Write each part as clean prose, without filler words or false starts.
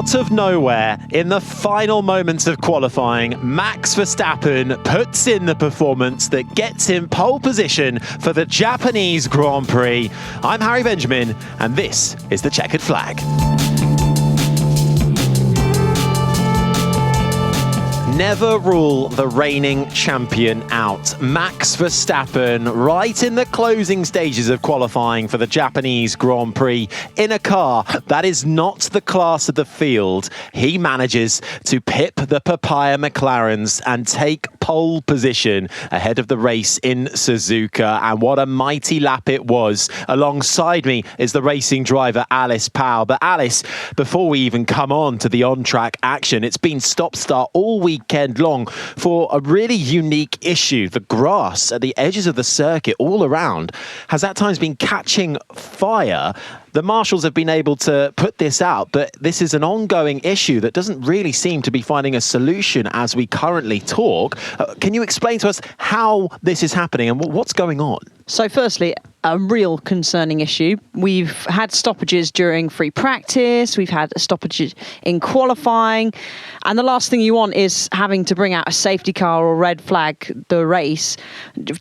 Out of nowhere, in the final moments of qualifying, Max Verstappen puts in the performance that gets him pole position for the Japanese Grand Prix. I'm Harry Benjamin, and this is the Checkered Flag. Never rule the reigning champion out. Max Verstappen, right in the closing stages of qualifying for the Japanese Grand Prix, in a car that is not the class of the field, he manages to pip the papaya McLarens and take pole position ahead of the race in Suzuka. And what a mighty lap it was. Alongside me is the racing driver Alice Powell. But Alice, before we even come on to the on-track action, it's been stop-start all weekend long for a really unique issue. The grass at the edges of the circuit all around has at times been catching fire. The marshals have been able to put this out, but this is an ongoing issue that doesn't really seem to be finding a solution as we currently talk. Can you explain to us how this is happening and what's going on? So firstly, a real concerning issue. We've had stoppages during free practice, we've had stoppages in qualifying, and the last thing you want is having to bring out a safety car or red flag the race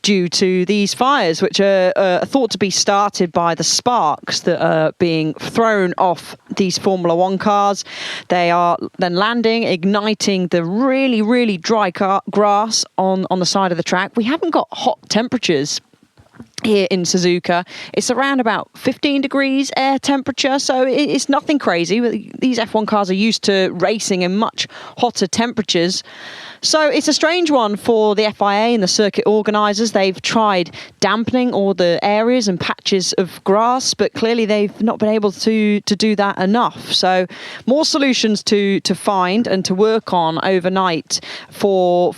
due to these fires, which are thought to be started by the sparks that are being thrown off these Formula One cars. They are then landing, igniting the really, really dry grass on the side of the track. We haven't got hot temperatures here in Suzuka. It's around about 15 degrees air temperature, so it's nothing crazy. These F1 cars are used to racing in much hotter temperatures. So it's a strange one for the FIA and the circuit organisers. They've tried dampening all the areas and patches of grass, but clearly they've not been able to do that enough. So more solutions to find and to work on overnight for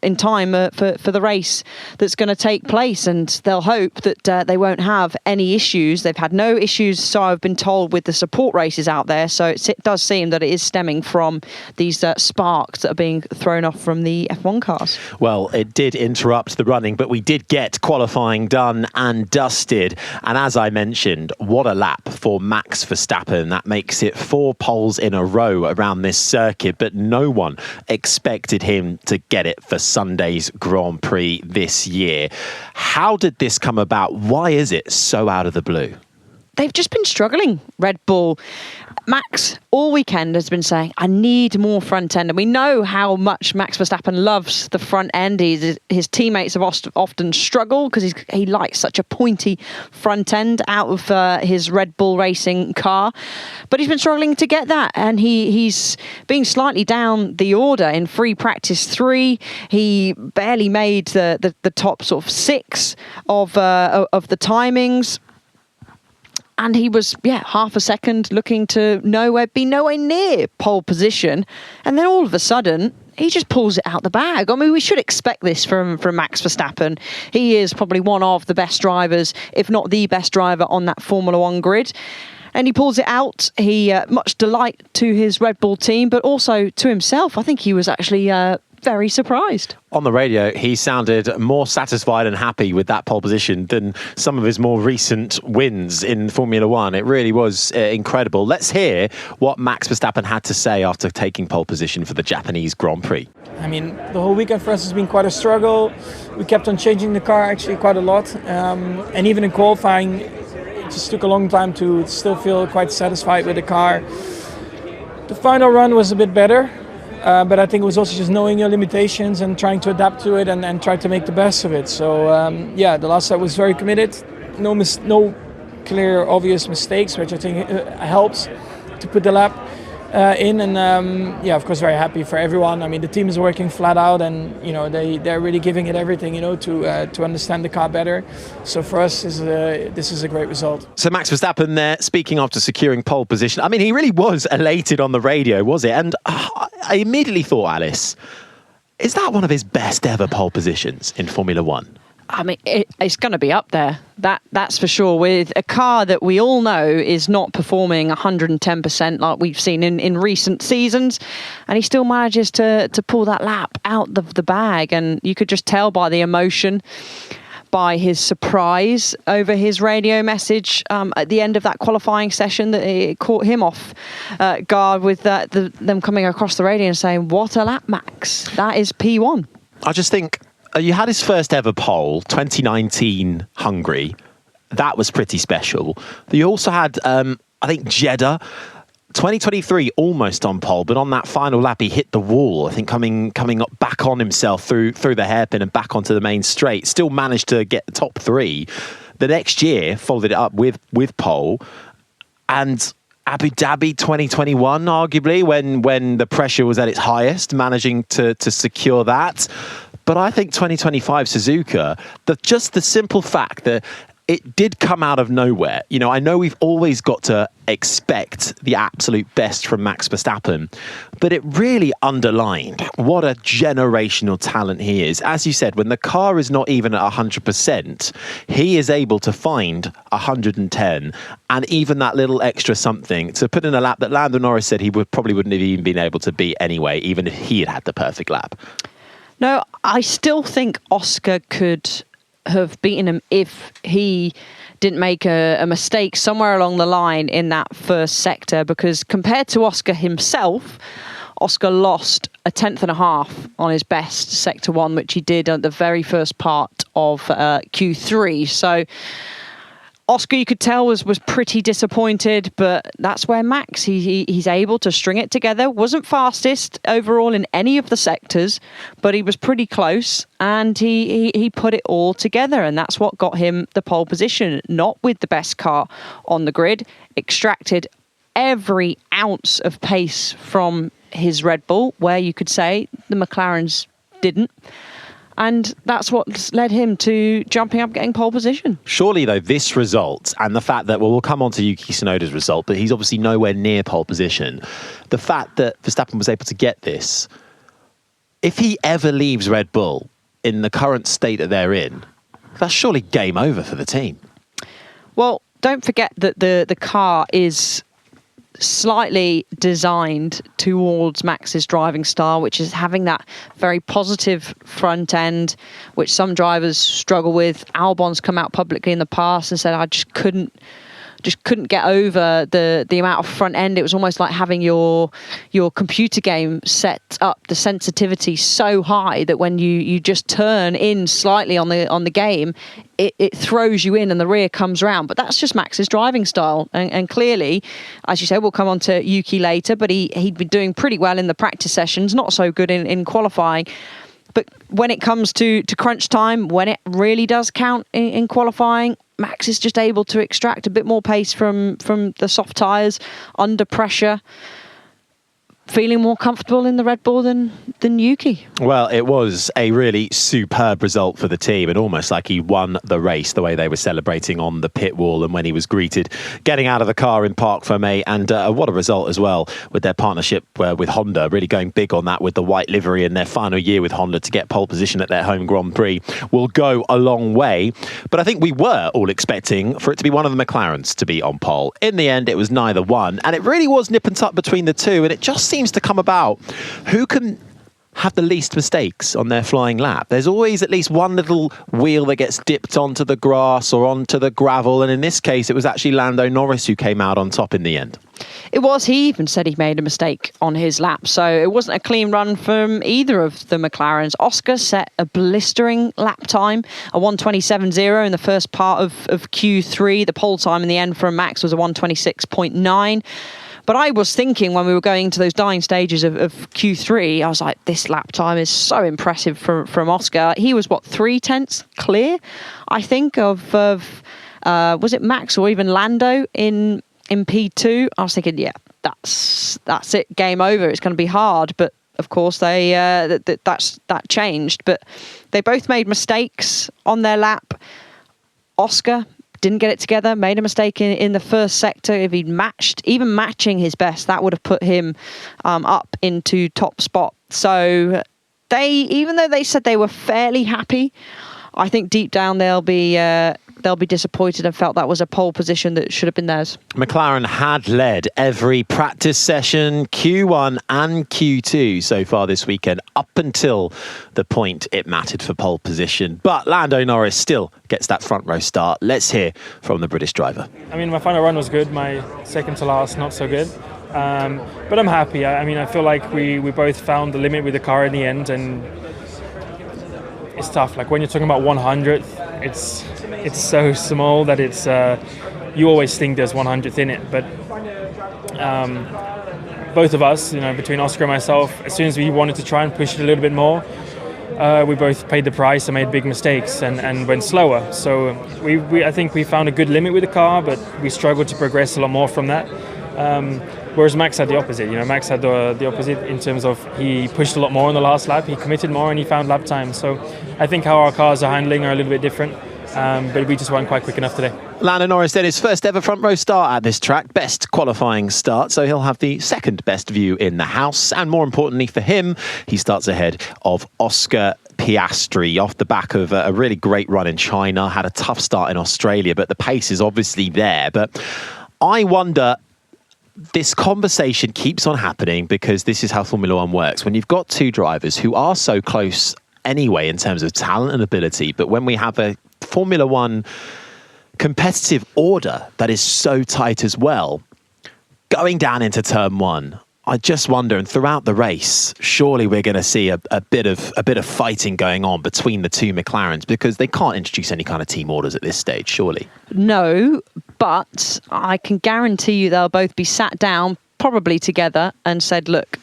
in time for the race that's going to take place, and they'll hope that they won't have any issues. They've had no issues, so I've been told, with the support races out there. So it does seem that it is stemming from these sparks that are being thrown off from the F1 cars. Well, it did interrupt the running, but we did get qualifying done and dusted. And as I mentioned, what a lap for Max Verstappen. That makes it 4 poles in a row around this circuit, but no one expected him to get it for Sunday's Grand Prix this year. How did this come about? Why is it so out of the blue? They've just been struggling, Red Bull. Max, all weekend, has been saying, I need more front end. And we know how much Max Verstappen loves the front end. His teammates have often struggled because he likes such a pointy front end out of his Red Bull Racing car. But he's been struggling to get that. And he's been slightly down the order in free practice 3. He barely made the top sort of 6 of the timings. And he was, half a second looking to be nowhere near pole position. And then all of a sudden, he just pulls it out the bag. I mean, we should expect this from Max Verstappen. He is probably one of the best drivers, if not the best driver on that Formula One grid. And he pulls it out. He much delight to his Red Bull team, but also to himself. I think he was actually very surprised. On the radio, he sounded more satisfied and happy with that pole position than some of his more recent wins in Formula One. It really was incredible. Let's hear what Max Verstappen had to say after taking pole position for the Japanese Grand Prix. I mean, the whole weekend for us has been quite a struggle. We kept on changing the car actually quite a lot. And even in qualifying, it just took a long time to still feel quite satisfied with the car. The final run was a bit better. But I think it was also just knowing your limitations and trying to adapt to it and try to make the best of it. So, the last set was very committed. No clear, obvious mistakes, which I think helps to put the lap in. And, of course, very happy for everyone. I mean, the team is working flat out and, they're really giving it everything, to understand the car better. So for us, this is a great result. So Max Verstappen there, speaking after securing pole position. I mean, he really was elated on the radio, was it? And I immediately thought, Alice, is that one of his best ever pole positions in Formula One? I mean, it's going to be up there. That's for sure. With a car that we all know is not performing 110% like we've seen in recent seasons, and he still manages to pull that lap out of the bag, and you could just tell by the emotion. by his surprise over his radio message at the end of that qualifying session, that it caught him off guard with them coming across the radio and saying, "What a lap, Max. That is P1." I just think you had his first ever pole, 2019 Hungary. That was pretty special. You also had, I think, Jeddah. 2023 almost on pole, but on that final lap he hit the wall. I think coming up back on himself through the hairpin and back onto the main straight. Still managed to get the top three. The next year followed it up with pole, and Abu Dhabi 2021, arguably when the pressure was at its highest, managing to secure that. But I think 2025 Suzuka, just the simple fact that it did come out of nowhere. You know, I know we've always got to expect the absolute best from Max Verstappen, but it really underlined what a generational talent he is. As you said, when the car is not even at 100%, he is able to find 110 and even that little extra something to put in a lap that Lando Norris said he probably wouldn't have even been able to beat anyway, even if he had the perfect lap. No, I still think Oscar could have beaten him if he didn't make a mistake somewhere along the line in that first sector, because compared to Oscar himself, Oscar lost a 1/10.5 on his best sector 1, which he did at the very first part of Q3. So Oscar, you could tell, was pretty disappointed, but that's where Max, he's able to string it together. Wasn't fastest overall in any of the sectors, but he was pretty close, and he put it all together, and that's what got him the pole position. Not with the best car on the grid, extracted every ounce of pace from his Red Bull, where you could say the McLarens didn't. And that's what led him to jumping up, getting pole position. Surely, though, this result and the fact that, well, we'll come on to Yuki Tsunoda's result, but he's obviously nowhere near pole position. The fact that Verstappen was able to get this, if he ever leaves Red Bull in the current state that they're in, that's surely game over for the team. Well, don't forget that the car is slightly designed towards Max's driving style, which is having that very positive front end, which some drivers struggle with. Albon's come out publicly in the past and said, I just couldn't get over the amount of front end. It was almost like having your computer game set up the sensitivity so high that when you just turn in slightly on the game, it throws you in and the rear comes round. But that's just Max's driving style. And clearly, as you say, we'll come on to Yuki later, but he'd been doing pretty well in the practice sessions, not so good in qualifying. But when it comes to crunch time, when it really does count in qualifying, Max is just able to extract a bit more pace from the soft tyres under pressure, feeling more comfortable in the Red Bull than Yuki. Well, it was a really superb result for the team, and almost like he won the race, the way they were celebrating on the pit wall and when he was greeted getting out of the car in Parc Fermé. And what a result as well with their partnership with Honda, really going big on that with the white livery in their final year with Honda to get pole position at their home Grand Prix will go a long way. But I think we were all expecting for it to be one of the McLarens to be on pole. In the end, it was neither one, and it really was nip and tuck between the two, and it just seems to come about who can have the least mistakes on their flying lap. There's always at least one little wheel that gets dipped onto the grass or onto the gravel, and in this case it was actually Lando Norris who came out on top in the end. It was. He even said he made a mistake on his lap, so it wasn't a clean run from either of the McLarens. Oscar set a blistering lap time, a 1:27.0 in the first part of Q3. The pole time in the end from Max was a 1:26.9. But I was thinking when we were going into those dying stages of Q3, I was like, this lap time is so impressive from Oscar. He was, 3/10 clear, I think, of was it Max or even Lando in P2? I was thinking, yeah, that's it, game over. It's going to be hard. But of course, that changed. But they both made mistakes on their lap. Oscar didn't get it together, made a mistake in the first sector. If he'd matching his best, that would have put him up into top spot. So even though they said they were fairly happy, I think deep down they'll be they'll be disappointed and felt that was a pole position that should have been theirs. McLaren had led every practice session, Q1 and Q2 so far this weekend, up until the point it mattered for pole position. But Lando Norris still gets that front row start. Let's hear from the British driver. I mean, my final run was good. My second to last, not so good. But I'm happy. I feel like we both found the limit with the car in the end, and it's tough. Like when you're talking about 100th, it's so small that it's you always think there's 100th in it. But both of us, between Oscar and myself, as soon as we wanted to try and push it a little bit more, we both paid the price and made big mistakes and went slower. So I think we found a good limit with the car, but we struggled to progress a lot more from that. Whereas Max had the opposite. Max had the opposite in terms of he pushed a lot more on the last lap, he committed more, and he found lap time. So I think how our cars are handling are a little bit different, but we just weren't quite quick enough today. Lando Norris did his first ever front row start at this track, best qualifying start, so he'll have the second best view in the house, and more importantly for him, he starts ahead of Oscar Piastri off the back of a really great run in China, had a tough start in Australia, but the pace is obviously there. But I wonder, this conversation keeps on happening because this is how Formula One works. When you've got two drivers who are so close anyway in terms of talent and ability, but when we have a Formula One competitive order that is so tight as well, going down into turn one, I just wonder, and throughout the race, surely we're going to see a bit of fighting going on between the two McLarens, because they can't introduce any kind of team orders at this stage, surely. No, but I can guarantee you they'll both be sat down, probably together, and said, look,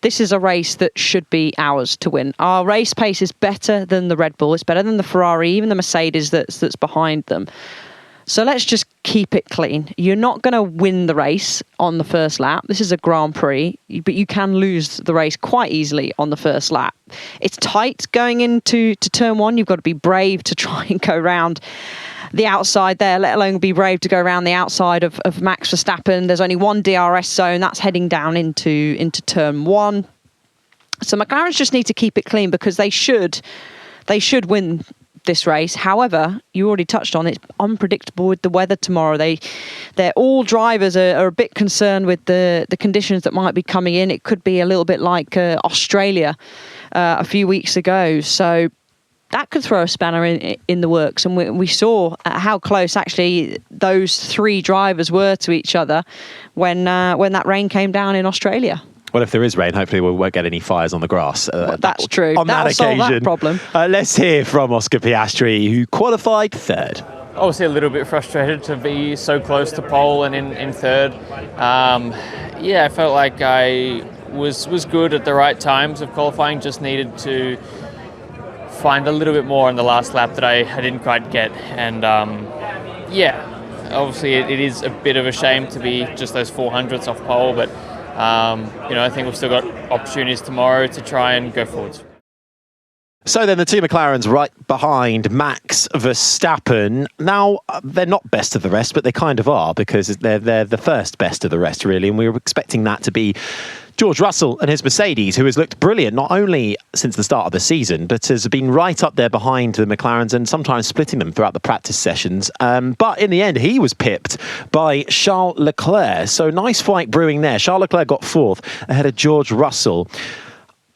this is a race that should be ours to win. Our race pace is better than the Red Bull. It's better than the Ferrari, even the Mercedes that's behind them. So let's just keep it clean. You're not going to win the race on the first lap. This is a Grand Prix, but you can lose the race quite easily on the first lap. It's tight going into turn one. You've got to be brave to try and go around the outside there, let alone be brave to go around the outside of Max Verstappen. There's only one DRS zone. That's heading down into turn one. So McLarens just need to keep it clean because they should win this race. However, you already touched on it, it's unpredictable with the weather tomorrow. They're all drivers are a bit concerned with the conditions that might be coming in. It could be a little bit like Australia a few weeks ago. So that could throw a spanner in the works. And we saw how close actually those three drivers were to each other when that rain came down in Australia. Well, if there is rain, hopefully we won't get any fires on the grass. That's true. On That'll that occasion, solve that problem. Let's hear from Oscar Piastri, who qualified third. Obviously a little bit frustrated to be so close to pole and in third. I felt like I was good at the right times of qualifying, just needed to find a little bit more in the last lap that I didn't quite get. And obviously it is a bit of a shame to be just those 400ths off pole, but I think we've still got opportunities tomorrow to try and go forwards. So then the two McLarens right behind Max Verstappen. Now, they're not best of the rest, but they kind of are, because they're the first best of the rest, really. And we were expecting that to be George Russell and his Mercedes, who has looked brilliant, not only since the start of the season, but has been right up there behind the McLarens and sometimes splitting them throughout the practice sessions. But in the end, he was pipped by Charles Leclerc. So nice fight brewing there. Charles Leclerc got fourth ahead of George Russell.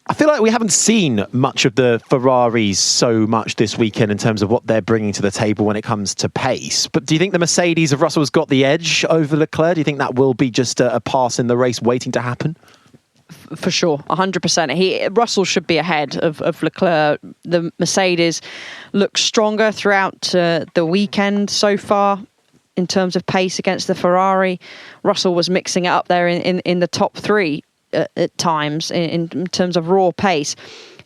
I feel like we haven't seen much of the Ferraris so much this weekend in terms of what they're bringing to the table when it comes to pace. But do you think the Mercedes of Russell has got the edge over Leclerc? Do you think that will be just a pass in the race waiting to happen? For sure, 100%. Russell should be ahead of Leclerc. The Mercedes looks stronger throughout the weekend so far in terms of pace against the Ferrari. Russell was mixing it up there in the top three at times in terms of raw pace.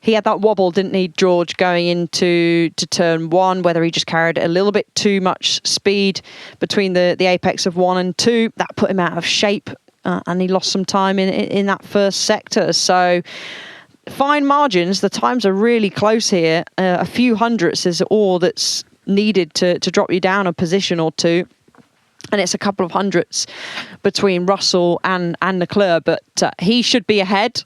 He had that wobble, didn't he, George, going into turn one, whether he just carried a little bit too much speed between the apex of 1 and 2. That put him out of shape. And he lost some time in that first sector. So fine margins. The times are really close here. A few hundredths is all that's needed to drop you down a position or two. And it's a couple of hundredths between Russell and Leclerc. But he should be ahead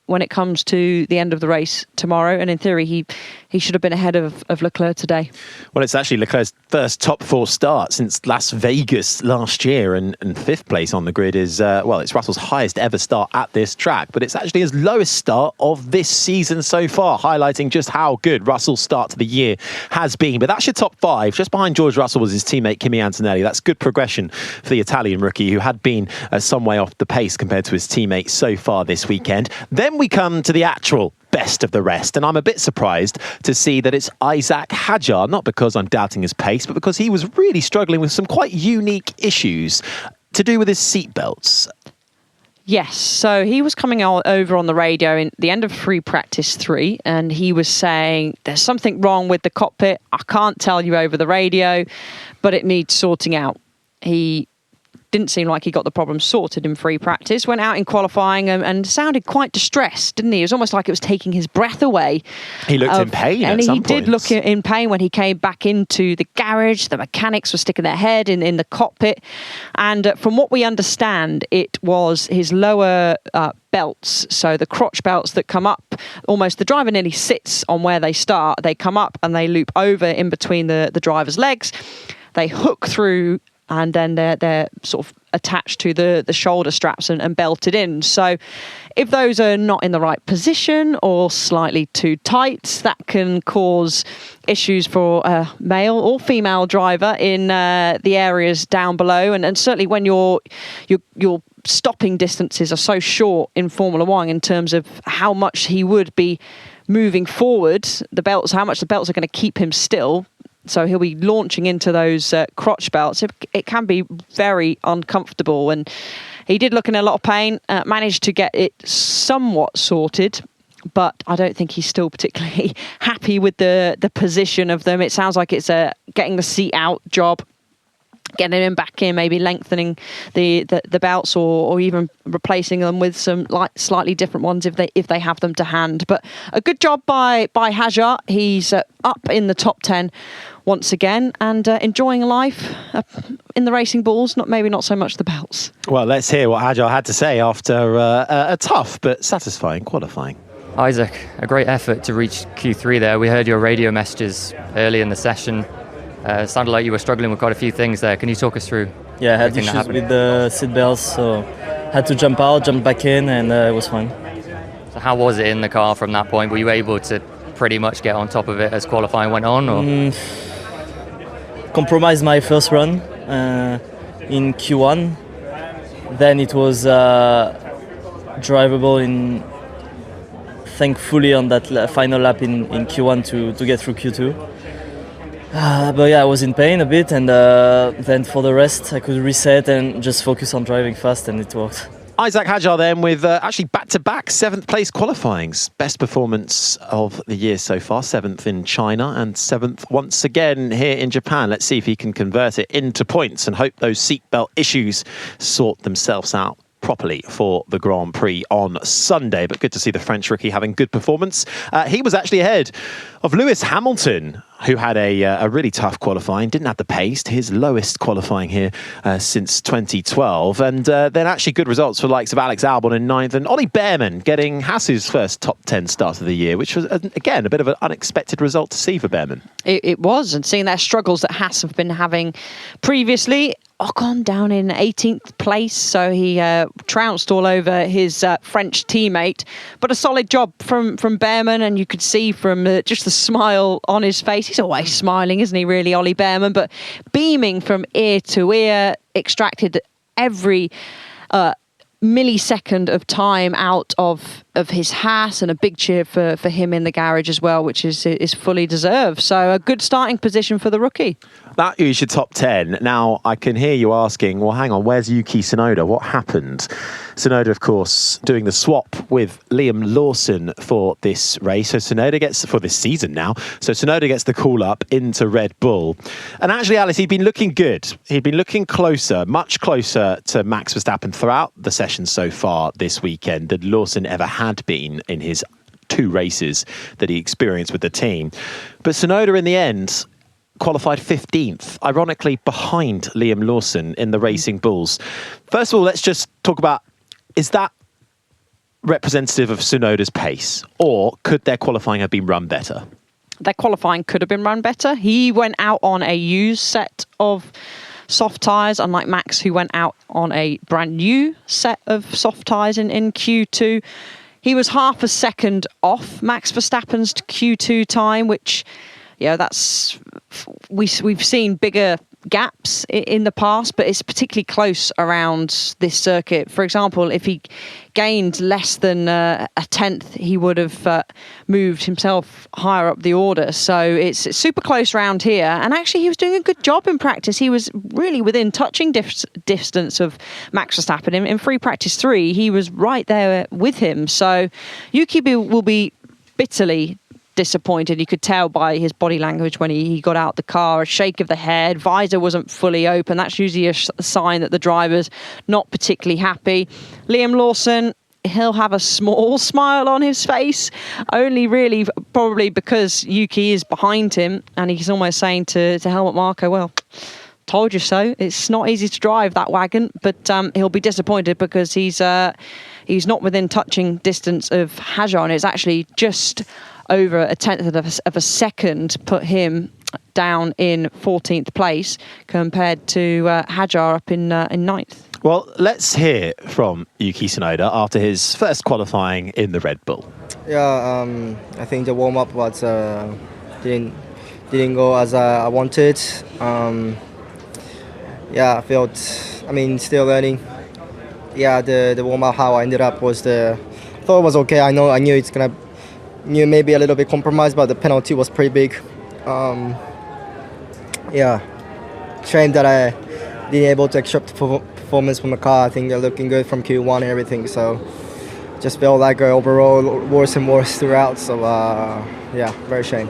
when it comes to the end of the race tomorrow. And in theory, he should have been ahead of Leclerc today. Well, it's actually Leclerc's first top 4 start since Las Vegas last year, and 5th place on the grid is, it's Russell's highest ever start at this track, but it's actually his lowest start of this season so far, highlighting just how good Russell's start to the year has been. But that's your top 5. Just behind George Russell was his teammate Kimi Antonelli. That's good progression for the Italian rookie, who had been some way off the pace compared to his teammates so far this weekend. Then we come to the actual best of the rest, and I'm a bit surprised to see that it's Isaac Hadjar, not because I'm doubting his pace, but because he was really struggling with some quite unique issues to do with his seatbelts. Yes, so he was coming over on the radio in the end of free practice 3, and he was saying there's something wrong with the cockpit. I can't tell you over the radio, but it needs sorting out. He didn't seem like he got the problem sorted in free practice, went out in qualifying and sounded quite distressed, didn't he? It was almost like it was taking his breath away. He looked in pain at some point. And he did look in pain when he came back into the garage. The mechanics were sticking their head in the cockpit. And from what we understand, it was his lower belts, so the crotch belts that come up, almost the driver nearly sits on where they start. They come up and they loop over in between the driver's legs. They hook through, and then they're sort of attached to the shoulder straps and belted in. So if those are not in the right position or slightly too tight, that can cause issues for a male or female driver in the areas down below. And certainly when your stopping distances are so short in Formula One in terms of how much he would be moving forward, how much the belts are going to keep him still. So he'll be launching into those crotch belts. It can be very uncomfortable. And he did look in a lot of pain, managed to get it somewhat sorted, but I don't think he's still particularly happy with the position of them. It sounds like it's a getting the seat out job, getting him back in, maybe lengthening the belts or even replacing them with some slightly different ones if they have them to hand. But a good job by Hadjar. He's up in the top 10 once again and enjoying life in the racing balls, maybe not so much the belts. Well, let's hear what Hadjar had to say after a tough but satisfying qualifying. Isaac, a great effort to reach Q3 there. We heard your radio messages early in the session. It sounded like you were struggling with quite a few things there. Can you talk us through? Yeah, I had issues with the seat belts, so had to jump out, jump back in, and it was fine. So how was it in the car from that point? Were you able to pretty much get on top of it as qualifying went on? Or? Compromised my first run in Q1. Then it was drivable thankfully on that final lap in Q1 to get through Q2. But yeah, I was in pain a bit, and then for the rest I could reset and just focus on driving fast, and it worked. Isaac Hadjar then with actually back-to-back 7th place qualifyings. Best performance of the year so far. 7th in China and 7th once again here in Japan. Let's see if he can convert it into points and hope those seatbelt issues sort themselves out properly for the Grand Prix on Sunday. But good to see the French rookie having good performance. He was actually ahead of Lewis Hamilton, who had a really tough qualifying, didn't have the pace, his lowest qualifying here since 2012. And then actually good results for the likes of Alex Albon in 9th and Ollie Behrman getting Haas's first top 10 start of the year, which was, again, a bit of an unexpected result to see for Behrman. It was, and seeing their struggles that Haas have been having previously. Ocon down in 18th place, so he trounced all over his French teammate. But a solid job from Behrman, and you could see from just the smile on his face. He's always smiling, isn't he, really, Ollie Behrman? But beaming from ear to ear, extracted every millisecond of time out of his Haas, and a big cheer for him in the garage as well, which is fully deserved. So a good starting position for the rookie. That is your top 10. Now, I can hear you asking, well, hang on, where's Yuki Tsunoda? What happened? Tsunoda, of course, doing the swap with Liam Lawson for this race. So Tsunoda gets, for this season now, so Tsunoda gets the call up into Red Bull. And actually, Alice, he'd been looking good. He'd been looking closer, much closer to Max Verstappen throughout the session so far this weekend than Lawson ever had been in his 2 races that he experienced with the team. But Tsunoda, in the end, qualified 15th, ironically behind Liam Lawson in the Racing Bulls. First of all, let's just talk about, is that representative of Tsunoda's pace, or could their qualifying have been run better? their qualifying could have been run better. He went out on a used set of soft tyres, unlike Max, who went out on a brand new set of soft tyres in Q2. He was half a second off Max Verstappen's Q2 time, which, that's we've seen bigger gaps in the past, but it's particularly close around this circuit. For example, if he gained less than a tenth, he would have moved himself higher up the order. So it's super close around here. And actually, he was doing a good job in practice. He was really within touching distance of Max Verstappen. In free practice 3, he was right there with him. So Yuki will be bitterly disappointed. You could tell by his body language when he got out the car, a shake of the head, visor wasn't fully open. That's usually a sign that the driver's not particularly happy. Liam Lawson, he'll have a small smile on his face, only really probably because Yuki is behind him, and he's almost saying to Helmut Marko, well, told you so. It's not easy to drive that wagon, but he'll be disappointed because he's not within touching distance of Hajar, and it's actually just over a tenth of a second put him down in 14th place compared to Hajar up in 9th. Well, let's hear from Yuki Tsunoda after his first qualifying in the Red Bull. Yeah, I think the warm-up was didn't go as I wanted. I felt, still learning. Yeah, the warm-up, how I ended up was thought it was okay. I knew it's gonna. Knew maybe a little bit compromised, but the penalty was pretty big. Shame that I didn't able to extract performance from the car. I think they're looking good from Q1 and everything, so just felt like overall worse and worse throughout. So very shame.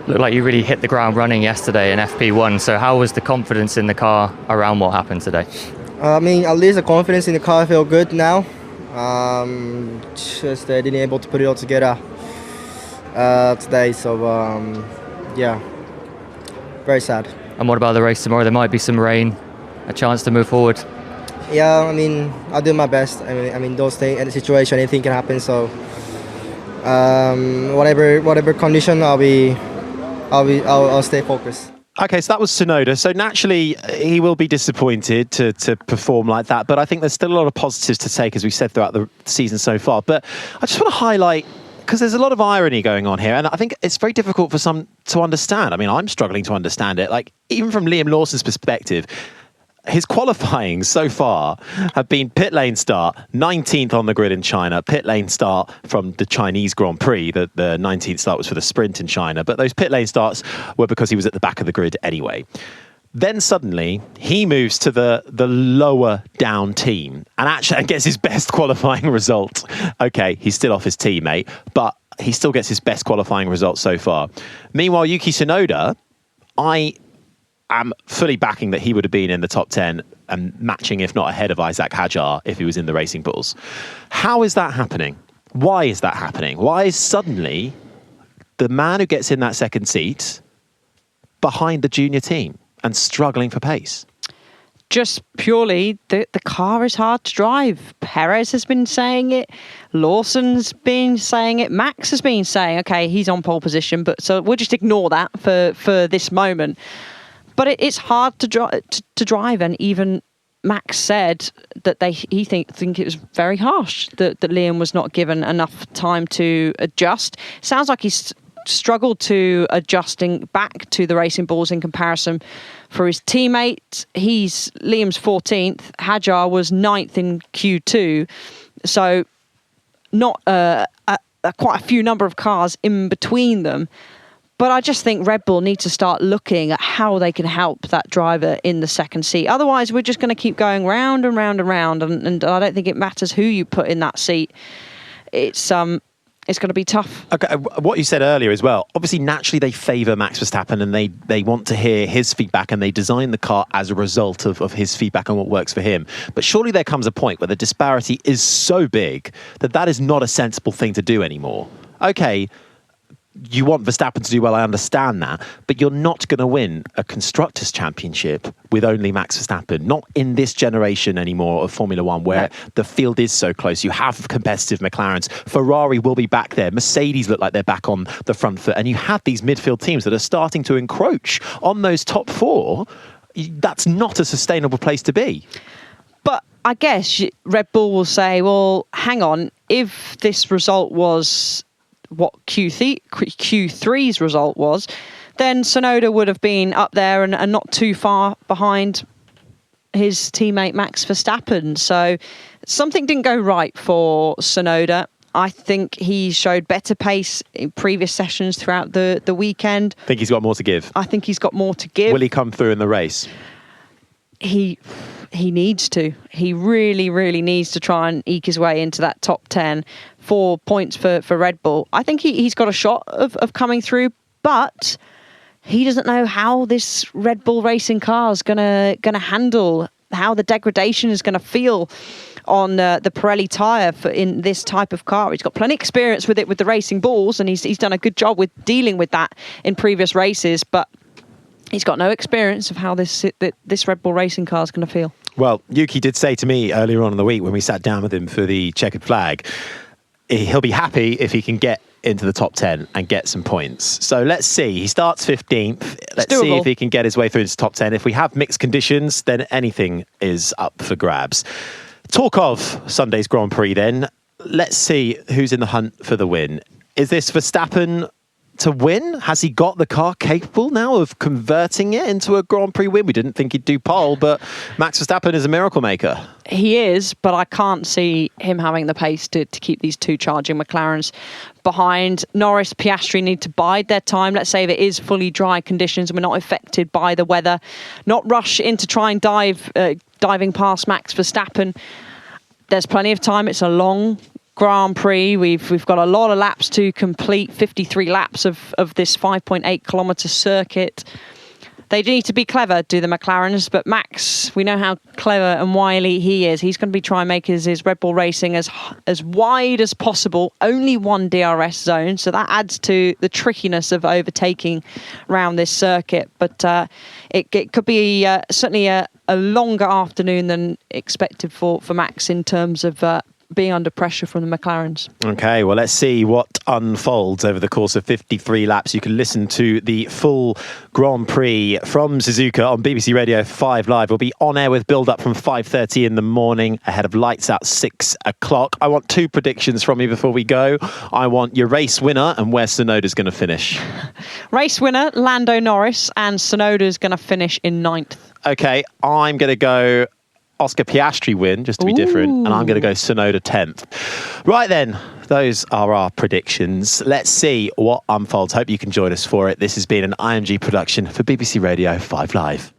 Looked like you really hit the ground running yesterday in FP1. So how was the confidence in the car around what happened today? At least the confidence in the car feel good now. Just they didn't able to put it all together today, so very sad. And what about the race tomorrow? There might be some rain, a chance to move forward. Yeah, I'll do my best. Those things, in the situation, anything can happen. So whatever condition, I'll stay focused. Okay, so that was Tsunoda. So naturally, he will be disappointed to perform like that. But I think there's still a lot of positives to take, as we've said throughout the season so far. But I just want to highlight, because there's a lot of irony going on here, and I think it's very difficult for some to understand. I'm struggling to understand it. Like, even from Liam Lawson's perspective, his qualifying so far have been pit lane start, 19th on the grid in China, pit lane start from the Chinese Grand Prix. The 19th start was for the sprint in China, but those pit lane starts were because he was at the back of the grid anyway. Then suddenly he moves to the lower down team and gets his best qualifying result. Okay, he's still off his teammate, but he still gets his best qualifying result so far. Meanwhile, Yuki Tsunoda, I am fully backing that he would have been in the top 10 and matching, if not ahead of Isaac Hajar, if he was in the Racing Bulls. How is that happening? Why is that happening? Why is suddenly the man who gets in that second seat behind the junior team and struggling for pace? Just purely, the car is hard to drive. Perez has been saying it. Lawson's been saying it. Max has been saying, okay, he's on pole position, but so we'll just ignore that for this moment. But it's hard to drive, and even Max said that he think it was very harsh that Liam was not given enough time to adjust. Sounds like he's struggled to adjusting back to the Racing Bulls in comparison for his teammate. Liam's 14th. Hajar was 9th in Q2. So not quite a few number of cars in between them. But I just think Red Bull need to start looking at how they can help that driver in the second seat. Otherwise, we're just going to keep going round and round and round. And I don't think it matters who you put in that seat. It's going to be tough. Okay, what you said earlier as well, obviously naturally they favour Max Verstappen and they want to hear his feedback and they design the car as a result of his feedback and what works for him. But surely there comes a point where the disparity is so big that is not a sensible thing to do anymore. Okay, you want Verstappen to do well, I understand that, but you're not going to win a Constructors' Championship with only Max Verstappen. Not in this generation anymore of Formula One, where the field is so close. You have competitive McLarens. Ferrari will be back there. Mercedes look like they're back on the front foot. And you have these midfield teams that are starting to encroach on those top four. That's not a sustainable place to be. But I guess Red Bull will say, well, hang on, if this result was what Q3's result was, then Tsunoda would have been up there and not too far behind his teammate Max Verstappen. So something didn't go right for Tsunoda. I think he showed better pace in previous sessions throughout the weekend. I think he's got more to give. I think he's got more to give. Will he come through in the race? He needs to. He really, really needs to try and eke his way into that top 10. 4 points for Red Bull. I think he's got a shot of coming through, but he doesn't know how this Red Bull racing car is gonna handle, how the degradation is gonna feel on the Pirelli tyre in this type of car. He's got plenty of experience with it with the Racing Bulls, and he's done a good job with dealing with that in previous races, but he's got no experience of how this Red Bull racing car is going to feel. Well, Yuki did say to me earlier on in the week when we sat down with him for the checkered flag, he'll be happy if he can get into the top 10 and get some points. So let's see. He starts 15th. Let's see if he can get his way through into top 10. If we have mixed conditions, then anything is up for grabs. Talk of Sunday's Grand Prix then. Let's see who's in the hunt for the win. Is this Verstappen to win? Has he got the car capable now of converting it into a Grand Prix win? We didn't think he'd do pole, but Max Verstappen is a miracle maker. He is, but I can't see him having the pace to keep these two charging McLarens behind. Norris, Piastri need to bide their time. Let's say if it is fully dry conditions and we're not affected by the weather, not rush into try and diving past Max Verstappen. There's plenty of time. It's a long Grand Prix. We've got a lot of laps to complete, 53 laps of this 5.8 kilometre circuit. They need to be clever, do the McLarens, but Max, we know how clever and wily he is. He's going to be trying to make his Red Bull Racing as wide as possible. Only one DRS zone, so that adds to the trickiness of overtaking around this circuit. But it could be certainly a longer afternoon than expected for Max in terms of being under pressure from the McLarens. Okay, well, let's see what unfolds over the course of 53 laps. You can listen to the full Grand Prix from Suzuka on BBC Radio 5 Live. We'll be on air with build-up from 5:30 in the morning ahead of lights out 6 o'clock. I want two predictions from you before we go. I want your race winner and where Tsunoda's going to finish. Race winner, Lando Norris, and Tsunoda's going to finish in 9th. Okay, I'm going to go Oscar Piastri win, just to be different, and I'm going to go Tsunoda 10th. Right then, those are our predictions. Let's see what unfolds. Hope you can join us for it. This has been an IMG production for BBC Radio 5 Live.